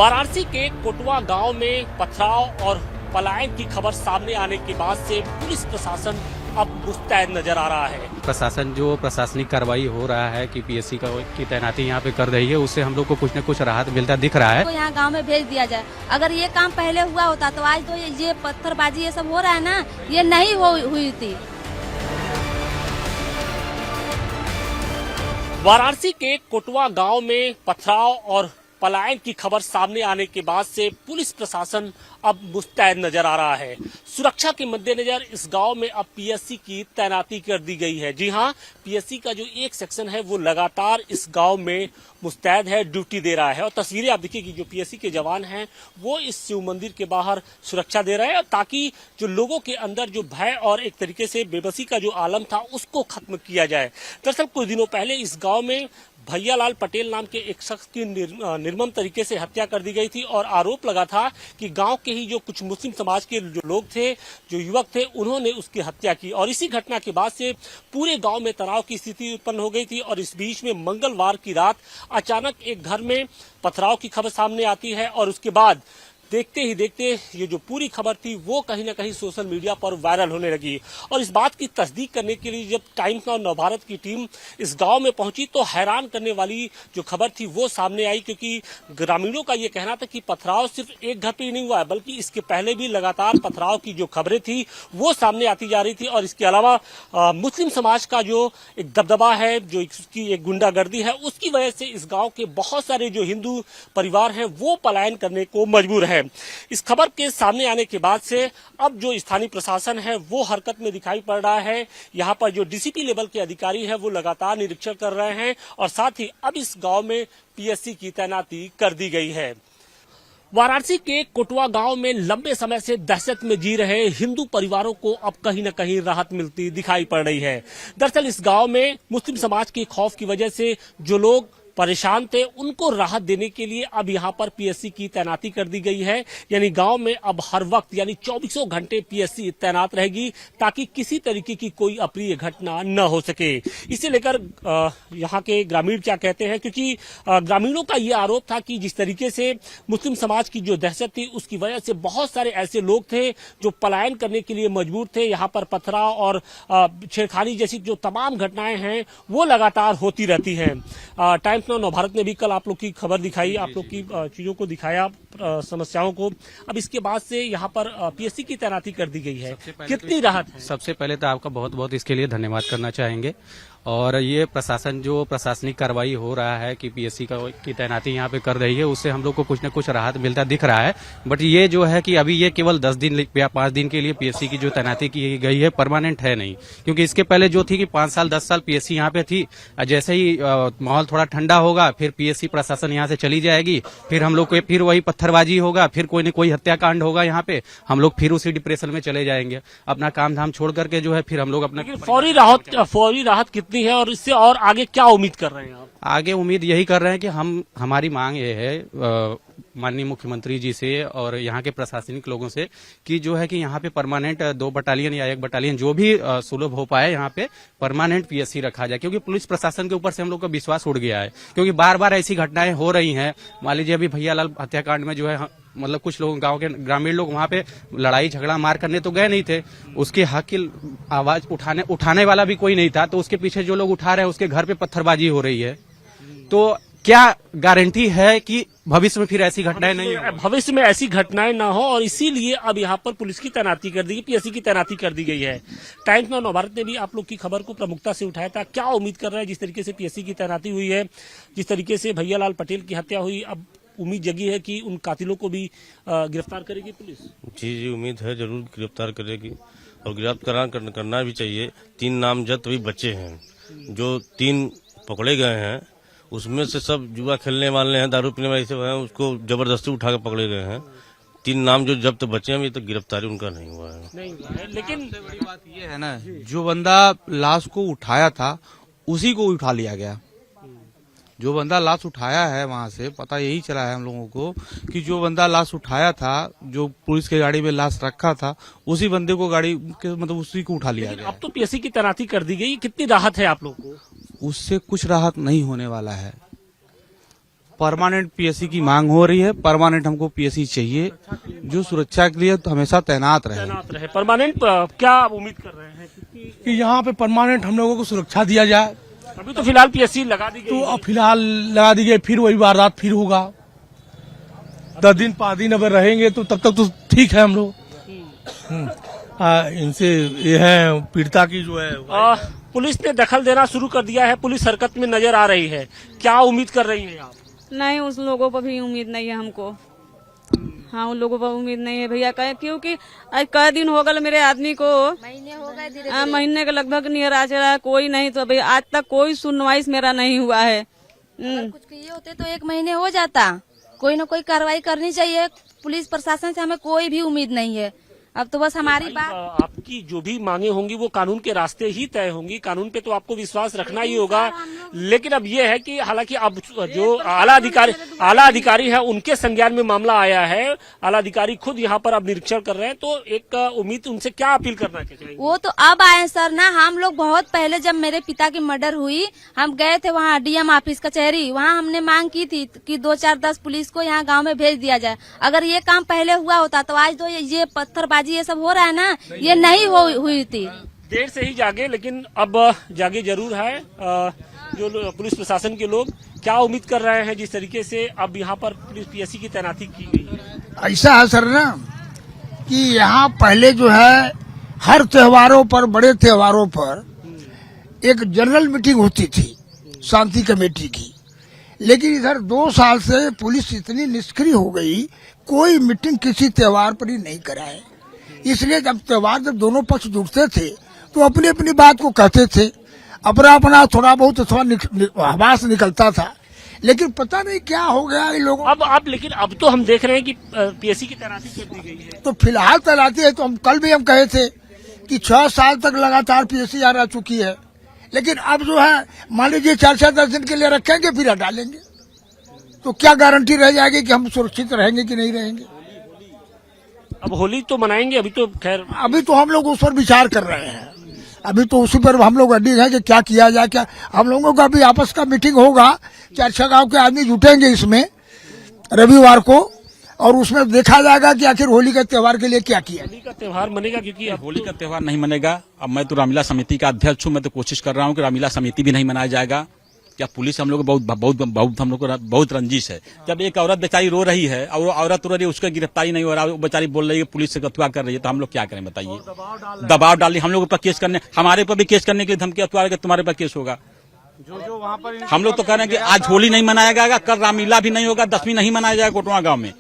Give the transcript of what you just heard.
वाराणसी के कोटवा गांव में पथराव और पलायन की खबर सामने आने के बाद से पुलिस प्रशासन अब मुस्तैद नजर आ रहा है। प्रशासन जो प्रशासनिक कार्रवाई हो रहा है कि पीएससी की तैनाती यहाँ पे कर रही है, उससे हम लोग को कुछ न कुछ राहत मिलता दिख रहा है। तो यहाँ गांव में भेज दिया जाए। अगर ये काम पहले हुआ होता तो आज तो ये पत्थरबाजी ये सब हो रहा है ना, ये नहीं हुई थी। वाराणसी के कोटवा गांव में पथराव और पलायन की खबर सामने आने के बाद से पुलिस प्रशासन अब मुस्तैद नजर आ रहा है। सुरक्षा के मद्देनजर इस गांव में अब पीएससी की तैनाती कर दी गई है। जी हां, पीएससी का जो एक सेक्शन है वो लगातार इस गांव में मुस्तैद है, ड्यूटी दे रहा है। और तस्वीरें आप देखिए कि जो पीएससी के जवान हैं वो इस शिव मंदिर के बाहर सुरक्षा दे रहे हैं, ताकि जो लोगों के अंदर जो भय और एक तरीके से बेबसी का जो आलम था उसको खत्म किया जाए। दरअसल कुछ दिनों पहले इस गाँव में भैयालाल पटेल नाम के एक शख्स की निर्मम तरीके से हत्या कर दी गई थी और आरोप लगा था कि गांव के ही जो कुछ मुस्लिम समाज के जो लोग थे, जो युवक थे, उन्होंने उसकी हत्या की। और इसी घटना के बाद से पूरे गांव में तनाव की स्थिति उत्पन्न हो गई थी। और इस बीच में मंगलवार की रात अचानक एक घर में पथराव की खबर सामने आती है और उसके बाद देखते ही देखते ये जो पूरी खबर थी वो कहीं ना कहीं सोशल मीडिया पर वायरल होने लगी। और इस बात की तस्दीक करने के लिए जब टाइम्स और नवभारत की टीम इस गांव में पहुंची तो हैरान करने वाली जो खबर थी वो सामने आई, क्योंकि ग्रामीणों का ये कहना था कि पथराव सिर्फ एक घर पे ही नहीं हुआ है, बल्कि इसके पहले भी लगातार पथराव की जो खबरें थी वो सामने आती जा रही थी। और इसके अलावा मुस्लिम समाज का जो एक दबदबा है, जो उसकी एक गुंडागर्दी है, उसकी वजह से इस गाँव के बहुत सारे जो हिंदू परिवार हैं वो पलायन करने को मजबूर है। इस खबर के सामने आने के बाद से अब जो स्थानीय प्रशासन है वो हरकत में दिखाई पड़ रहा है। यहाँ पर जो डीसीपी लेवल के अधिकारी है वो लगातार निरीक्षण कर रहे हैं और साथ ही अब इस गांव में पीएससी की तैनाती कर दी गई है। वाराणसी के कोटवा गांव में लंबे समय से दहशत में जी रहे हिंदू परिवारों को अब कहीं न कहीं राहत मिलती दिखाई पड़ रही है। दरअसल इस गांव में मुस्लिम समाज के खौफ की वजह से जो लोग परेशान थे उनको राहत देने के लिए अब यहाँ पर पीएससी की तैनाती कर दी गई है। यानी गांव में अब हर वक्त यानी 24 घंटे पीएससी तैनात रहेगी, ताकि किसी तरीके की कोई अप्रिय घटना न हो सके। इसे लेकर यहाँ के ग्रामीण क्या कहते हैं, क्योंकि ग्रामीणों का ये आरोप था कि जिस तरीके से मुस्लिम समाज की जो दहशत थी उसकी वजह से बहुत सारे ऐसे लोग थे जो पलायन करने के लिए मजबूर थे। यहाँ पर पथराव और छेड़खानी जैसी जो तमाम घटनाएं हैं वो लगातार होती रहती हैं। टाइम्स नवभारत ने भी कल आप लोग की खबर दिखाई, आप लोग की चीजों को दिखाया, समस्याओं को। अब इसके बाद से यहाँ पर पीएससी की तैनाती कर दी गई है, कितनी राहत है? सबसे पहले तो आपका बहुत बहुत इसके लिए धन्यवाद करना चाहेंगे। और ये प्रशासन जो प्रशासनिक कार्रवाई हो रहा है कि पीएससी की तैनाती यहाँ पे कर रही है, उससे हम लोग को कुछ न कुछ राहत मिलता दिख रहा है। बट ये जो है कि अभी ये केवल 10 दिन या 5 दिन के लिए पीएससी की जो तैनाती की गई है परमानेंट है नहीं, क्योंकि इसके पहले जो थी कि 5 साल 10 साल पीएससी यहाँ पे थी। जैसे ही माहौल थोड़ा ठंडा होगा फिर पीएससी प्रशासन यहाँ से चली जाएगी, फिर हम लोग को फिर वही पत्थरबाजी होगा, फिर कोई न कोई हत्याकांड होगा यहाँ पे, हम लोग फिर उसी डिप्रेशन में चले जाएंगे। अपना काम धाम छोड़ करके जो है फिर हम लोग अपना फौरी राहत कितनी है और इससे और आगे क्या उम्मीद कर रहे हैं आप? आगे उम्मीद यही कर रहे हैं कि हमारी मांग ये है माननीय मुख्यमंत्री जी से और यहाँ के प्रशासनिक लोगों से कि जो है कि यहाँ पे परमानेंट 2 बटालियन या 1 बटालियन जो भी सुलभ हो पाए यहाँ पे परमानेंट पीएससी रखा जाए, क्योंकि पुलिस प्रशासन के ऊपर से हम लोग का विश्वास उड़ गया है। क्योंकि बार बार ऐसी घटनाएं हो रही हैं। मान लीजिए अभी भैयालाल हत्याकांड में जो है मतलब कुछ लोग गांव के ग्रामीण लोग वहां पे लड़ाई झगड़ा मार करने तो गए नहीं थे, उसके हक की आवाज उठाने वाला भी कोई नहीं था, तो उसके पीछे जो लोग उठा रहे हैं उसके घर पे पत्थरबाजी हो रही है। तो क्या गारंटी है कि भविष्य में फिर ऐसी घटनाएं नहीं हो? भविष्य में ऐसी घटनाएं ना हो, और इसीलिए अब यहाँ पर पुलिस की तैनाती कर दी गई, पीएससी की तैनाती कर दी गई है। टाइम्स और नवभारत ने भी आप लोग की खबर को प्रमुखता से उठाया था। क्या उम्मीद कर रहे हैं, जिस तरीके से पीएससी की तैनाती हुई है, जिस तरीके से भैयालाल पटेल की हत्या हुई, अब उम्मीद जगी है कि उन कातिलों को भी गिरफ्तार करेगी पुलिस? जी उम्मीद है, जरूर गिरफ्तार करेगी और गिरफ्तार करना भी चाहिए। 3 नामजद भी बच्चे हैं, जो 3 पकड़े गए हैं उसमें से सब जुआ खेलने वाले हैं, दारू पीने वाले हैं, उसको जबरदस्ती उठा के पकड़े गए हैं। 3 नाम जो जब्त बचे हैं, अभी तक गिरफ्तारी उनका नहीं हुआ है। लेकिन बड़ी बात ये है ना, जो बंदा लाश को उठाया था उसी को उठा लिया गया। जो बंदा लाश उठाया है वहां से पता यही चला है हम लोगों को कि जो बंदा लाश उठाया था, जो पुलिस की गाड़ी में लाश रखा था, उसी बंदे को गाड़ी के मतलब उसी को उठा लिया गया। अब तो पीएससी की तैनाती कर दी गई, कितनी राहत है आप लोग को? उससे कुछ राहत नहीं होने वाला है। परमानेंट पीएससी की मांग हो रही है। परमानेंट हमको पीएससी चाहिए जो सुरक्षा के लिए तो हमेशा तैनात रहे। परमानेंट क्या उम्मीद कर रहे हैं कि यहाँ पे परमानेंट हम लोगों को सुरक्षा दिया जाए। अभी तो फिलहाल पीएससी लगा दी गई तो है। अब फिलहाल लगा दी गई, फिर वही वारदात फिर होगा। 10 दिन 5 दिन अगर रहेंगे तो तब तक तो ठीक है हम लोग। इनसे ये है पीड़िता की जो है पुलिस ने दखल देना शुरू कर दिया है, पुलिस हरकत में नजर आ रही है, क्या उम्मीद कर रही है आप? नहीं, उस लोगों पर भी उम्मीद नहीं है हमको। हाँ, उन लोगों पर उम्मीद नहीं है भैया, क्योंकि आज कई दिन हो गए मेरे आदमी को, महीने हो गए, धीरे महीने के लगभग नियर आ चला, कोई नहीं तो भैया आज तक कोई सुनवाई मेरा नहीं हुआ है। कुछ किए होते तो 1 महीने हो जाता। कोई न कोई कार्रवाई करनी चाहिए। पुलिस प्रशासन से हमें कोई भी उम्मीद नहीं है। अब तो बस हमारी बात, आपकी जो भी मांगे होंगी वो कानून के रास्ते ही तय होंगी। कानून पे तो आपको विश्वास रखना ही होगा। लेकिन अब ये है कि हालांकि अब जो आला अधिकारी है उनके संज्ञान में मामला आया है, आला अधिकारी खुद यहाँ पर अब निरीक्षण कर रहे हैं, तो एक उम्मीद उनसे क्या अपील करना चाहिए? वो तो अब आए सर ना। हम लोग बहुत पहले जब मेरे पिता की मर्डर हुई, हम गए थे वहाँ डीएम ऑफिस कचहरी, वहाँ हमने मांग की थी कि 2-4-10 पुलिस को यहाँ गाँव में भेज दिया जाए। अगर ये काम पहले हुआ होता तो आज तो ये पत्थरबाजी ये सब हो रहा है ना, ये नहीं हुई थी। देर से ही जागे, लेकिन अब जागे जरूर है। जो पुलिस प्रशासन के लोग क्या उम्मीद कर रहे हैं जिस तरीके से अब यहाँ पर पुलिस पीएससी की तैनाती की गई है? ऐसा है सर ना कि यहाँ पहले जो है हर त्योहारों पर, बड़े त्योहारों पर एक जनरल मीटिंग होती थी शांति कमेटी की। लेकिन इधर 2 साल से पुलिस इतनी निष्क्रिय हो गई, कोई मीटिंग किसी त्योहार पर ही नहीं कराए। इसलिए जब त्योहार जब दोनों पक्ष जुटते थे तो अपनी अपनी बात को कहते थे, अपना थोड़ा बहुत आवाज निकलता था। लेकिन पता नहीं क्या हो गया इन लोगों। लेकिन अब तो हम देख रहे हैं कि पीएससी की तैनाती कर दी गई है। तो फिलहाल तैनाती है, तो हम कल भी हम कहे थे कि 6 साल तक लगातार पीएससी आ रह चुकी है। लेकिन अब जो है मान लीजिए 4-10 दिन के लिए रखेंगे फिर हटा लेंगे, तो क्या गारंटी रह जाएगी कि हम सुरक्षित रहेंगे कि नहीं रहेंगे? अब होली तो मनाएंगे, अभी तो खैर अभी तो हम लोग उस पर विचार कर रहे हैं। अभी तो उसी पर हम लोग अड्डी है कि क्या किया जाए। क्या हम लोगों का भी आपस का मीटिंग होगा, 4-6 गांव के आदमी जुटेंगे इसमें रविवार को, और उसमें देखा जाएगा कि आखिर होली के त्योहार के लिए क्या किया। होली का त्योहार मनेगा, क्योंकि होली का त्योहार नहीं मनेगा। अब मैं तो रामलीला समिति का अध्यक्ष हूँ, मैं तो कोशिश कर रहा हूँ कि रामलीला समिति भी नहीं मनाया जाएगा। क्या पुलिस हम लोग बहुत हम लोग को बहुत रंजिश है। जब एक औरत बेचारी रो रही है और औरत रो रही है, उसका गिरफ्तारी नहीं हो रहा, वो बेचारी बोल रही है पुलिस से गतवा कर रही है, तो हम लोग क्या करें बताइए? दबाव डाल हम लोगों पर केस करने, हमारे पर भी केस करने के लिए धमकी अथवा के तुम्हारे पर केस होगा। जो वहाँ पर हम लोग तो कह रहे हैं कि आज होली नहीं मनाया जाएगा, कल रामलीला भी नहीं होगा, 10वीं नहीं मनाया जाएगा कोटवा गाँव में।